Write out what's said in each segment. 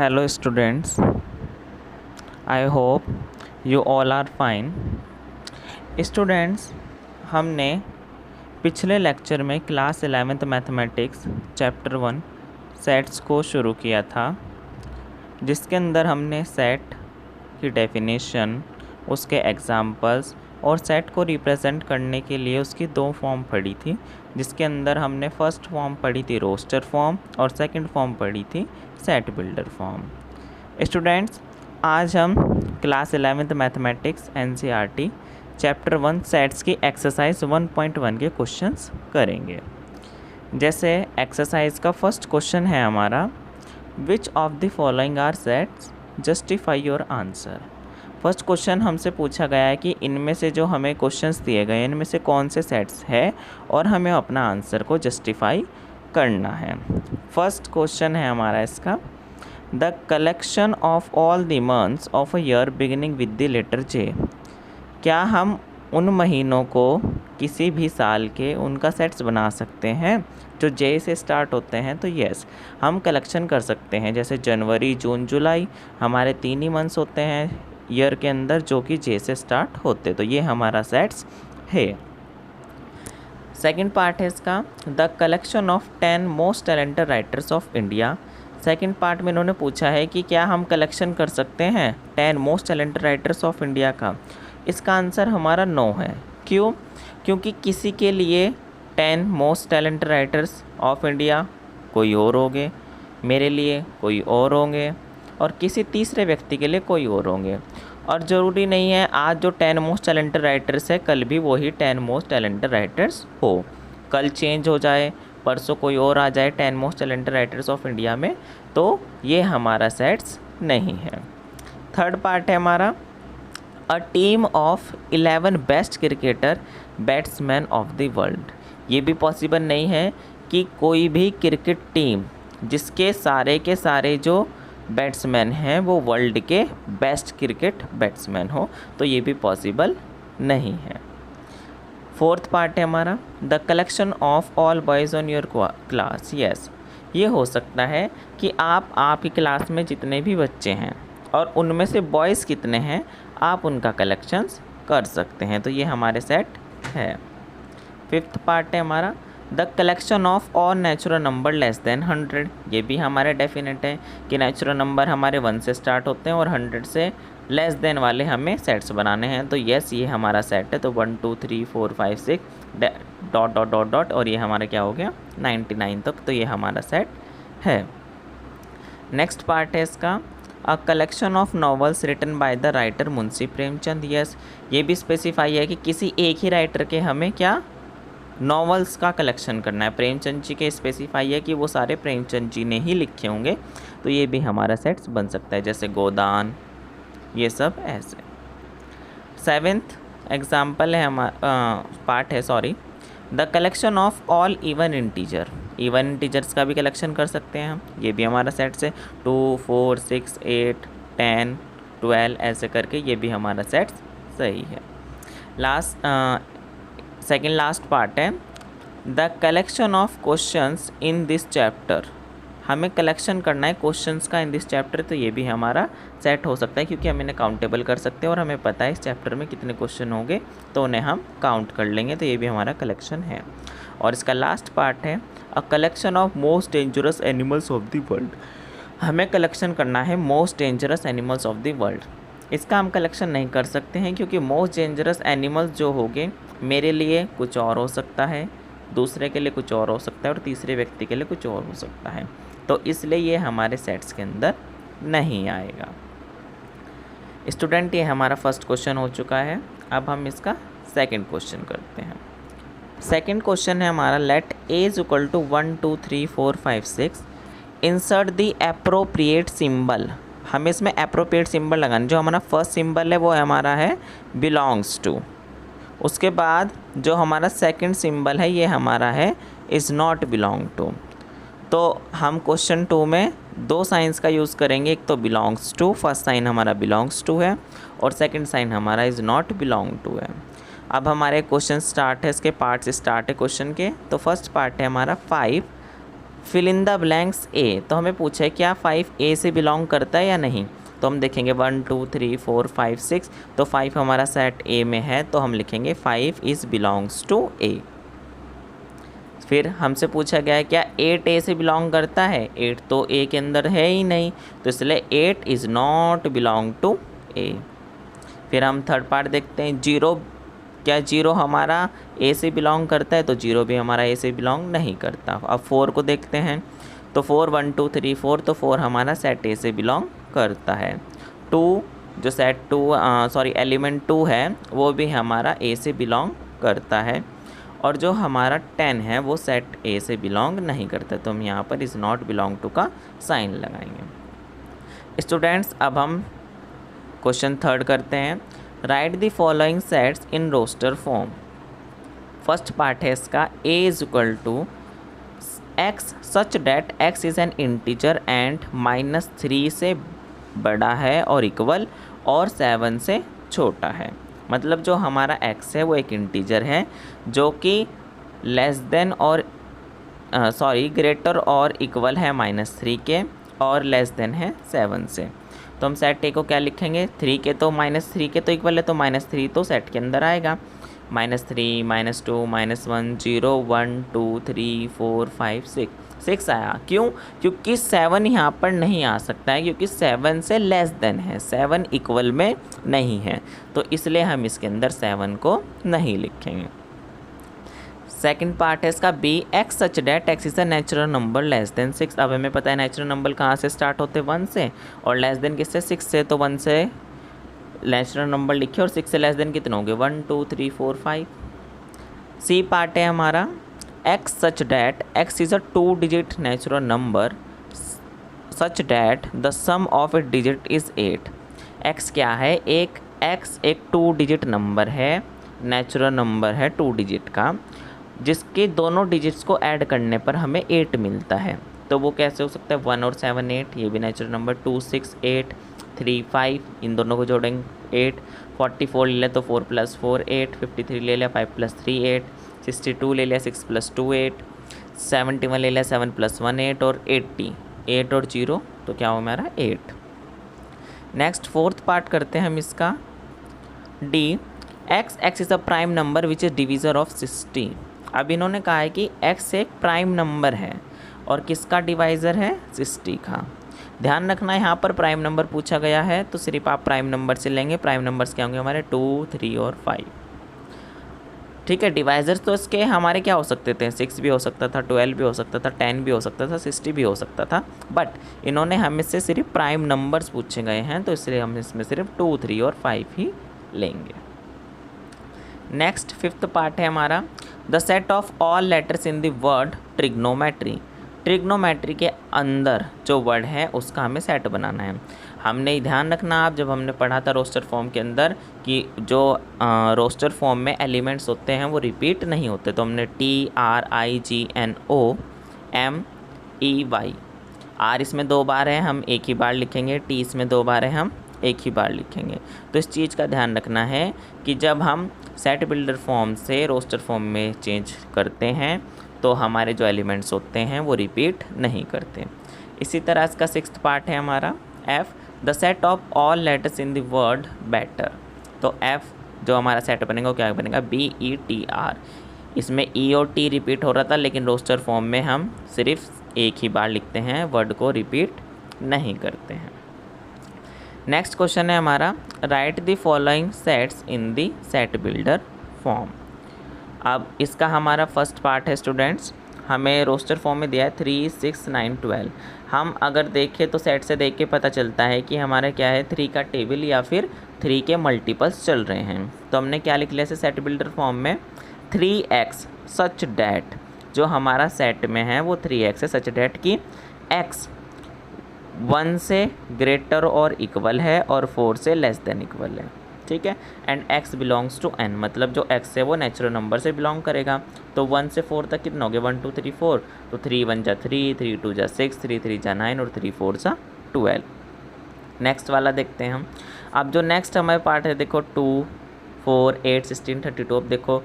Hello students, I hope you all are fine. Students, हमने पिछले lecture में class 11th mathematics chapter 1 sets को शुरू किया था, जिसके अंदर हमने सेट की डेफिनेशन, उसके एग्जांपल्स और सेट को रिप्रेजेंट करने के लिए उसकी दो फॉर्म पढ़ी थी, जिसके अंदर हमने फर्स्ट फॉर्म पढ़ी थी रोस्टर फॉर्म और सेकंड फॉर्म पढ़ी थी सेट बिल्डर फॉर्म। स्टूडेंट्स, आज हम class 11th mathematics NCERT chapter 1 sets की एक्सरसाइज 1.1 के क्वेश्चंस करेंगे। जैसे एक्सरसाइज का फर्स्ट क्वेश्चन है हमारा, which of the following are sets, justify your answer. First question हमसे पूछा गया है कि इनमें से जो हमें क्वेश्चंस दिए गए हैं इनमें से कौन से सेट्स है और हमें अपना आंसर को जस्टिफाई करना है। फर्स्ट क्वेश्चन है हमारा इसका, the collection of all the months of a year beginning with the letter J. क्या हम उन महीनों को किसी भी साल के उनका सेट्स बना सकते हैं जो जे से स्टार्ट होते हैं? तो यस, हम कलेक्शन कर सकते हैं। जैसे जनवरी, जून, जुलाई हमारे 3 ही मंथ्स होते हैं ईयर के अंदर जो कि जे से स्टार्ट होते, तो ये हमारा सेट्स है। सेकंड पार्ट है इसका, the collection of 10 most talented writers of India. Second part में इन्होंने पूछा है कि क्या हम कलेक्शन कर सकते हैं 10 most talented writers of India का। इसका आंसर हमारा नो है। क्यों? क्योंकि किसी के लिए 10 most talented writers of India कोई और होंगे, मेरे लिए कोई और होंगे और किसी तीसरे व्यक्ति के लिए कोई और होंगे। और ज़रूरी नहीं है आज जो 10 मोस्ट टैलेंटेड राइटर्स है कल भी वही 10 मोस्ट टैलेंटेड राइटर्स हो। कल चेंज हो जाए, परसों कोई और आ जाए 10 most talented writers of India में, तो ये हमारा सेट्स नहीं है। थर्ड पार्ट है हमारा, a team of 11 best cricketer batsman of the world. ये भी पॉसिबल नहीं है कि कोई भी क्रिकेट टीम जिसके सारे के सारे जो बैट्समैन हैं वो वर्ल्ड के बेस्ट क्रिकेट बैट्समैन हो, तो ये भी पॉसिबल नहीं है। फोर्थ पार्ट है हमारा, the collection of all boys on your class. Yes, ये हो सकता है कि आपकी क्लास में जितने भी बच्चे हैं और उनमें से बॉयज़ कितने हैं आप उनका कलेक्शंस कर सकते हैं, तो ये हमारे सेट है। फिफ्थ पार्ट है हमारा, the collection of all natural number less then 100। ये भी हमारे डेफिनेट है कि नेचुरल नंबर हमारे 1 से स्टार्ट होते हैं और 100 से लेस देन वाले हमें सेट्स बनाने हैं, तो यस ये हमारा सेट है। तो 1 2 3 4 5 6 डॉट डॉट डॉट डॉट और ये हमारा क्या हो गया 99 तक, तो ये हमारा सेट है। नेक्स्ट पार्ट है इसका, a collection of novels written by the writer Munshi Premchand. Yes, ये भी स्पेसिफाई है कि किसी एक ही राइटर के हमें क्या नॉवेल्स का कलेक्शन करना है। प्रेमचंद जी के स्पेसिफाई है कि वो सारे प्रेमचंद जी ने ही लिखे होंगे, तो ये भी हमारा सेट्स बन सकता है, जैसे गोदान, ये सब ऐसे। सेवेंथ एग्जाम्पल है हमारा पार्ट है the collection of all even integer. Even integers का भी कलेक्शन कर सकते हैं हम, ये भी हमारा सेट्स है। 2 4 6 8 10 12 ऐसे करके ये भी हमारा सेट्स सही है। सेकेंड लास्ट पार्ट है, the collection of questions in this chapter. हमें कलेक्शन करना है क्वेश्चंस का इन दिस चैप्टर, तो ये भी हमारा सेट हो सकता है क्योंकि हम इन्हें काउंटेबल कर सकते हैं और हमें पता है इस चैप्टर में कितने क्वेश्चन होंगे तो उन्हें हम काउंट कर लेंगे, तो ये भी हमारा कलेक्शन है। और इसका लास्ट पार्ट है, अ collection of most dangerous animals of the world. हमें कलेक्शन करना है most dangerous animals of the world. इसका हम कलेक्शन नहीं कर सकते हैं क्योंकि मोस्ट डेंजरस एनिमल्स जो होंगे मेरे लिए कुछ और हो सकता है, दूसरे के लिए कुछ और हो सकता है और तीसरे व्यक्ति के लिए कुछ और हो सकता है, तो इसलिए ये हमारे सेट्स के अंदर नहीं आएगा। स्टूडेंट, ये हमारा फर्स्ट क्वेश्चन हो चुका है। अब हम इसका सेकंड क्वेश्चन करते हैं। सेकंड क्वेश्चन है हमारा, let A is equal to 1 2 3 4 5 6 insert the appropriate symbol. हमें इसमें एप्रोप्रिएट सिंबल लगाना। जो हमारा फर्स्ट सिंबल है वो हमारा है बिलोंग्स टू। उसके बाद जो हमारा सेकंड सिंबल है ये हमारा है इज़ नॉट बिलोंग टू। तो हम क्वेश्चन 2 में 2 साइंस का यूज़ करेंगे, एक तो बिलोंग्स टू, फर्स्ट साइन हमारा बिलोंग्स टू है और सेकंड साइन हमारा इज़ नॉट बिलोंग टू है। अब हमारे क्वेश्चन स्टार्ट है, इसके पार्ट्स स्टार्ट है क्वेश्चन के। तो फर्स्ट पार्ट है हमारा 5 fill in the blanks A, तो हमें पूछा है क्या 5 ए से बिलोंग करता है या नहीं। तो हम देखेंगे 1 2 3 4 5 6, तो 5 हमारा सेट ए में है, तो हम लिखेंगे 5 इज़ बिलोंग्स टू ए। फिर हमसे पूछा गया है क्या 8 ए से बिलोंग करता है, 8 तो ए के अंदर है ही नहीं, तो इसलिए 8 इज़ नॉट बिलोंग टू ए। फिर हम थर्ड पार्ट देखते हैं, 0, क्या 0 हमारा ए से बिलोंग करता है, तो 0 भी हमारा ए से बिलोंग नहीं करता। अब 4 को देखते हैं, तो 4 1 2 3 4, तो 4 हमारा सेट ए से बिलोंग करता है। 2 जो सेट 2 एलिमेंट 2 है वो भी हमारा ए से बिलोंग करता है, और जो हमारा 10 है वो सेट ए से बिलोंग नहीं करता, तो हम यहाँ पर इज़ नॉट बिलोंग टू का साइन लगाएंगे। स्टूडेंट्स, अब हम क्वेश्चन थर्ड करते हैं। Write the following sets in roster form. First part है इसका, a is equal to X such that x is an integer and -3 से बड़ा है और इक्वल और 7 से छोटा है। मतलब जो हमारा x है वो एक इंटीजर है जो कि लेस देन और ग्रेटर और इक्वल है -3 के और लेस देन है 7 से। तो हम सेट ए को क्या लिखेंगे, 3 के तो -3 के तो इक्वल है, तो -3 तो सेट के अंदर आएगा। -3 -2 -1 0 1 2 3 4 5 6 आया। क्यों? क्योंकि 7 यहाँ पर नहीं आ सकता है, क्योंकि 7 से लेस देन है, 7 इक्वल में नहीं है, तो इसलिए हम इसके अंदर 7 को नहीं लिखेंगे। सेकंड पार्ट है इसका, B X such that X is a natural number less than 6। अब हमें पता है नेचुरल नंबर कहाँ से स्टार्ट होते हैं, 1 से, और लेस देन किससे, 6 से, तो 1 से नेचुरल नंबर लिखे और 6 से लेस देन कितने होंगे, 1 2 3 4 5। सी पार्ट है हमारा, X such that X is a 2 digit natural number such that the sum of it digit is 8। X क्या है, एक्स एक 2 डिजिट नंबर है, नेचुरल नंबर है 2 डिजिट का, जिसके दोनों डिजिट्स को ऐड करने पर हमें 8 मिलता है। तो वो कैसे हो सकता है, 1 और 7 8, ये भी नेचुरल नंबर, 2 6 8 3 5, इन दोनों को जोड़ेंगे 8, 44 ले लिया तो 4 + 4 8, 53 ले लिया 5 + 3 8, 62 ले लिया 6 + 2 8, 71 ले लिया 7 + 1 8, और 80 8 और 0, तो क्या हो हमारा 8। नेक्स्ट फोर्थ पार्ट करते हैं हम इसका, D x is a prime number which is divisor of 60। अब इन्होंने कहा है कि x एक प्राइम नंबर है और किसका डिवाइज़र है, 60 का। ध्यान रखना यहाँ पर प्राइम नंबर पूछा गया है, तो सिर्फ आप प्राइम नंबर से लेंगे। प्राइम नंबर्स क्या होंगे हमारे, 2 3 और 5। ठीक है, डिवाइज़र्स तो इसके हमारे क्या हो सकते थे, 6 भी हो सकता था, 12 भी हो सकता था, 10 भी हो सकता था, 60 भी हो सकता था, बट इन्होंने हमें से सिर्फ प्राइम नंबर्स पूछे गए हैं, तो इसलिए हम इसमें सिर्फ 2 3 और 5 ही लेंगे। नेक्स्ट फिफ्थ पार्ट है हमारा, the set of all letters in the word trigonometry. Trigonometry के अंदर जो वर्ड है उसका हमें सेट बनाना है। हमने ध्यान रखना, आप जब हमने पढ़ा था रोस्टर फॉर्म के अंदर कि जो रोस्टर फॉर्म में एलिमेंट्स होते हैं वो रिपीट नहीं होते, तो हमने TRIGNOMEY, आर इसमें 2 बार है, हम एक ही बार लिखेंगे, टी इसमें 2 बार है, हम एक ही बार लिखेंगे। तो इस चीज़ का ध्यान रखना है कि जब हम सेट बिल्डर फॉर्म से रोस्टर फॉर्म में चेंज करते हैं तो हमारे जो एलिमेंट्स होते हैं वो रिपीट नहीं करते। इसी तरह इसका सिक्स्थ पार्ट है हमारा, F the set of all letters in the word better. तो एफ जो हमारा सेट बनेगा वो क्या बनेगा, BETR। इसमें E और T रिपीट हो रहा था, लेकिन रोस्टर फॉर्म में हम सिर्फ एक ही बार लिखते हैं, वर्ड को रिपीट नहीं करते हैं। नेक्स्ट क्वेश्चन है हमारा, right the following sets in the set builder form. अब इसका हमारा फर्स्ट पार्ट है स्टूडेंट्स, हमें रोस्टर फॉर्म में दिया है 3 6 9 12। हम अगर देखें तो सेट से देख के पता चलता है कि हमारा क्या है, 3 का टेबल या फिर 3 के मल्टीपल्स चल रहे हैं। तो हमने क्या लिख लिया सेट बिल्डर फॉर्म में, 3x सच डैट, जो हमारा सेट में है वो 3x है, सच डैट की x 1 से ग्रेटर और इक्वल है और 4 से लेस देन इक्वल है। ठीक है, and x belongs to n, मतलब जो x है वो नेचुरल नंबर से बिलोंग करेगा। तो 1 से 4 तक कितना हो गया, 1 2 3 4, तो 3 1 जा 3, 3 2 जा 6, 3 3 जा 9 और 3 4 जा 12। नेक्स्ट वाला देखते हैं हम। अब जो नेक्स्ट हमारे पार्ट है देखो, 2 4 8 16 32। अब देखो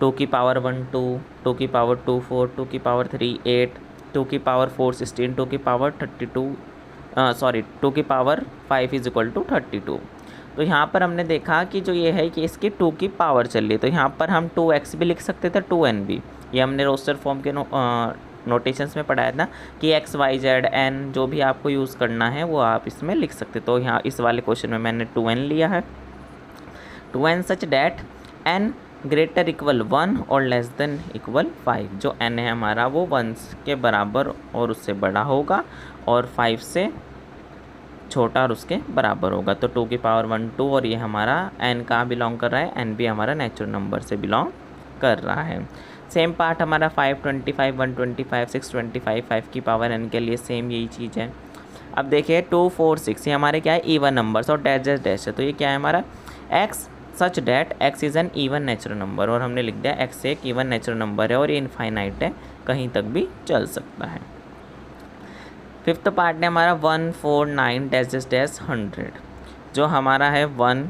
2 की पावर 1 2, 2 की पावर 2 4, 2 की पावर 3 8, 2 की पावर 4 16, 2 की पावर 2 की पावर 5 इज इक्वल टू 32। तो यहाँ पर हमने देखा कि जो ये है कि इसकी 2 की पावर चल रही है, तो यहाँ पर हम 2x भी लिख सकते थे, 2n भी। ये हमने रोस्टर फॉर्म के नोटेशंस में पढ़ाया था कि x y z n जो भी आपको यूज़ करना है वो आप इसमें लिख सकते। तो यहाँ इस वाले क्वेश्चन में मैंने 2n लिया है। 2n such that n greater equal 1 और लेस देन इक्वल 5। जो n है हमारा वो 1 के बराबर और उससे बड़ा होगा और 5 से छोटा और उसके बराबर होगा। तो 2 की पावर 1 2, और ये हमारा n कहाँ बिलोंग कर रहा है, n भी हमारा नेचुरल नंबर से बिलोंग कर रहा है। सेम पार्ट हमारा 525 125 625 5 की पावर n के लिए सेम यही चीज़ है। अब देखिए 2 4 6 ये हमारे क्या है, इवन नंबर्स और डैश डैश डैश है। तो ये क्या है हमारा x such that x is N even natural number, और हमने लिख दिया x एक इवन नेचुरल नंबर है और ये इनफाइनाइट है, कहीं तक भी चल सकता है। फिफ्थ पार्ट है हमारा 149 डैश डैश डैश 100। जो हमारा है 1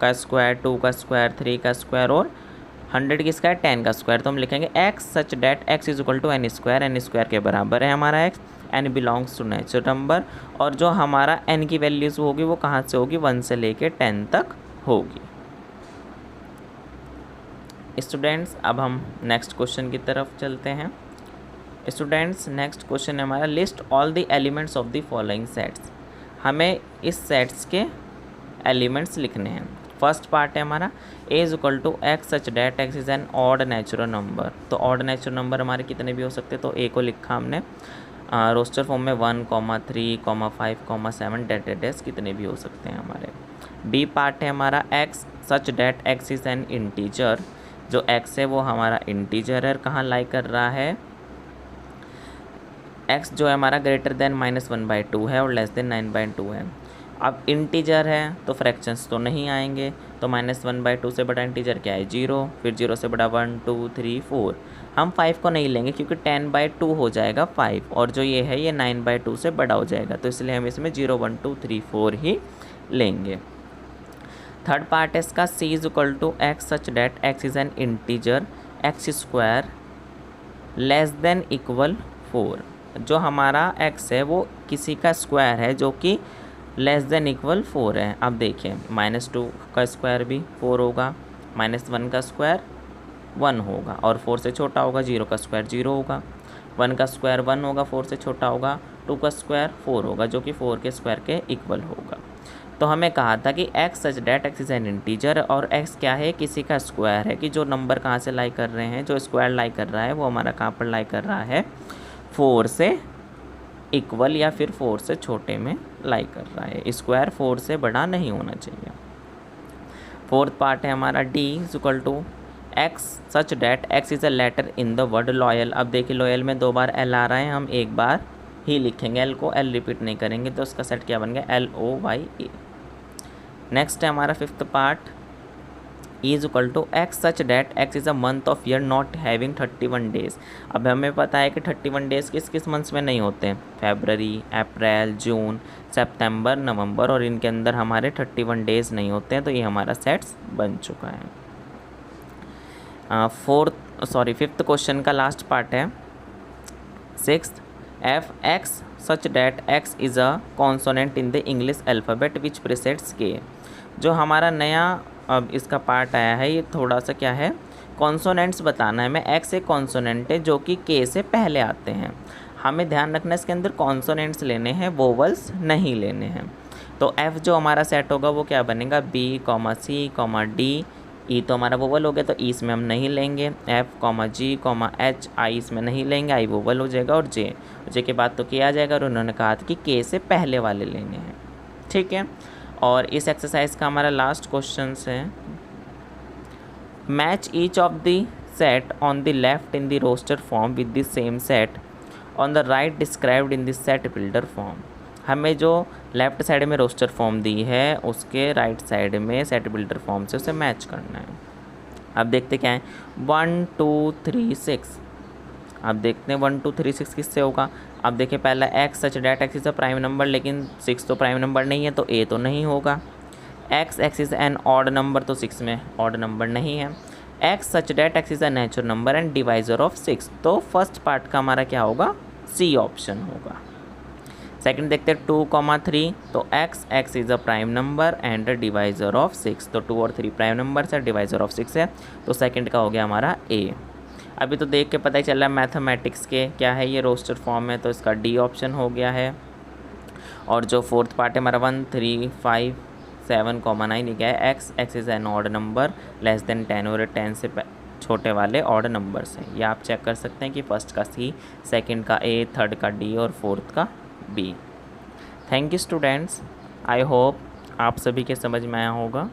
का स्क्वायर, 2 का स्क्वायर, 3 का स्क्वायर और 100 की स्क्वायर, 10 का स्क्वायर। तो हम लिखेंगे x such that x is equal to n square, n square के बराबर है हमारा x, n belongs to natural number, और जो हमारा n की वैल्यूज़ होगी वो कहाँ से होगी, 1 से लेके 10 तक होगी। स्टूडेंट्स अब हम नेक्स्ट क्वेश्चन की तरफ चलते हैं। स्टूडेंट्स नेक्स्ट क्वेश्चन है हमारा list all the elements of the following sets. हमें इस सेट्स के एलिमेंट्स लिखने हैं। फर्स्ट पार्ट है हमारा a is equal to X such that x is an odd natural number. तो ऑड नेचुरल नंबर हमारे कितने भी हो सकते हैं, तो a को लिखा हमने रोस्टर फॉर्म में 1 3 5 7 डैट डैट कितने भी हो सकते हैं हमारे। b पार्ट है हमारा x such that x is an integer. जो x है वो हमारा इंटीजर है, कहाँ लाई कर रहा है, x जो है हमारा ग्रेटर देन -1/2 है और लेस देन 9/2 है। अब इंटीजर है तो फ्रैक्शंस तो नहीं आएंगे, तो -1/2 से बड़ा इंटीजर क्या है 0, फिर 0 से बड़ा 1 2 3 4। हम 5 को नहीं लेंगे क्योंकि 10/2 हो जाएगा 5, और जो ये है ये 9/2 से बड़ा हो जाएगा, तो इसलिए हम इसमें 0 1 2 3 4 ही लेंगे। थर्ड पार्ट है इसका c is equal to X such that x is an integer x square less than equal 4। जो हमारा x है वो किसी का स्क्वायर है जो कि लेस देन इक्वल 4 है। अब देखिए -2 का स्क्वायर भी 4 होगा, -1 का स्क्वायर 1 होगा और 4 से छोटा होगा, 0 का स्क्वायर 0 होगा, 1 का स्क्वायर 1 होगा, 4 से छोटा होगा, 2 का स्क्वायर 4 होगा जो कि 4 के स्क्वायर के इक्वल होगा। तो हमें कहा था कि x such that x is an integer, और x क्या है, किसी का स्क्वायर है, कि जो नंबर कहाँ से लाई कर रहे हैं, जो स्क्वायर लाई कर रहा है वो हमारा कहाँ पर लाई कर रहा है, 4 से इक्वल या फिर 4 से छोटे में लाई कर रहा है। स्क्वायर 4 से बड़ा नहीं होना चाहिए। फोर्थ पार्ट है हमारा d is equal to x such that x is a letter in the word loyal. अब देखिए लॉयल में 2 बार l आ रहा है, हम एक बार ही लिखेंगे, l को l रिपीट नहीं करेंगे, तो उसका सेट क्या बन गया LOYA। नेक्स्ट है हमारा fifth part is equal to X such that X is a month of year not having 31 days. अब हमें पता है कि 31 डेज़ किस किस मंथ्स में नहीं होते हैं, फेबररी, अप्रैल, जून, सितंबर, नवंबर, और इनके अंदर हमारे 31 डेज़ नहीं होते हैं, तो ये हमारा सेट्स बन चुका है। फिफ्थ क्वेश्चन का लास्ट पार्ट है sixth F X such that X is a consonant in the English alphabet which precedes K. जो हमारा नया अब इसका पार्ट आया है, ये थोड़ा सा क्या है, कॉन्सोनेंट्स बताना है। मैं एक्स एक कॉन्सोनेंट है जो कि के से पहले आते हैं। हमें ध्यान रखना है इसके अंदर कॉन्सोनेंट्स लेने हैं, वोवल्स नहीं लेने हैं। तो एफ जो हमारा सेट होगा वो क्या बनेगा, बी C D। ई तो हमारा वोवल हो गया, तो ई इसमें हम नहीं लेंगे। एफ G H आई इसमें नहीं लेंगे, आई वोवल हो जाएगा, और जे के बाद तो किया जाएगा, और उन्होंने कहा था कि के से पहले वाले लेने हैं, ठीक है। और इस एक्सरसाइज का हमारा लास्ट क्वेश्चन है match each of the set on the left in the roster form with the same set on the right described in the set builder form. हमें जो लेफ्ट साइड में रोस्टर फॉर्म दी है उसके right side में set builder form से उसे match करना है। अब देखते क्या है, 1 2 3 6। अब देखते हैं 1 2 3 6 किससे होगा। अब देखिए पहला x such that X is a prime number, लेकिन 6 तो प्राइम नंबर नहीं है, तो ए तो नहीं होगा। X is an odd number, तो 6 में ऑड नंबर नहीं है। X such that X is a natural number and divisor of 6। तो फर्स्ट पार्ट का हमारा क्या होगा, सी ऑप्शन होगा। सेकंड देखते हैं 2,3, तो x is a prime number and divisor of 6। तो 2 और 3 प्राइम नंबर्स है, डिवाइजर ऑफ 6 है, तो सेकंड का हो गया हमारा ए। अभी तो देख के पता ही चल रहा है मैथमेटिक्स के क्या है, ये रोस्टर फॉर्म है, तो इसका डी ऑप्शन हो गया है। और जो फोर्थ पार्ट है हमारा 1, 3, 5, 7, 9 ये क्या है, x is an odd number less then 10 और 10 से छोटे वाले ऑड नंबर्स हैं। ये आप चेक कर सकते हैं कि फर्स्ट का सी, सेकंड का ए, थर्ड का डी और फोर्थ का B. Thank you students, I hope आप सभी के समझ में आया होगा।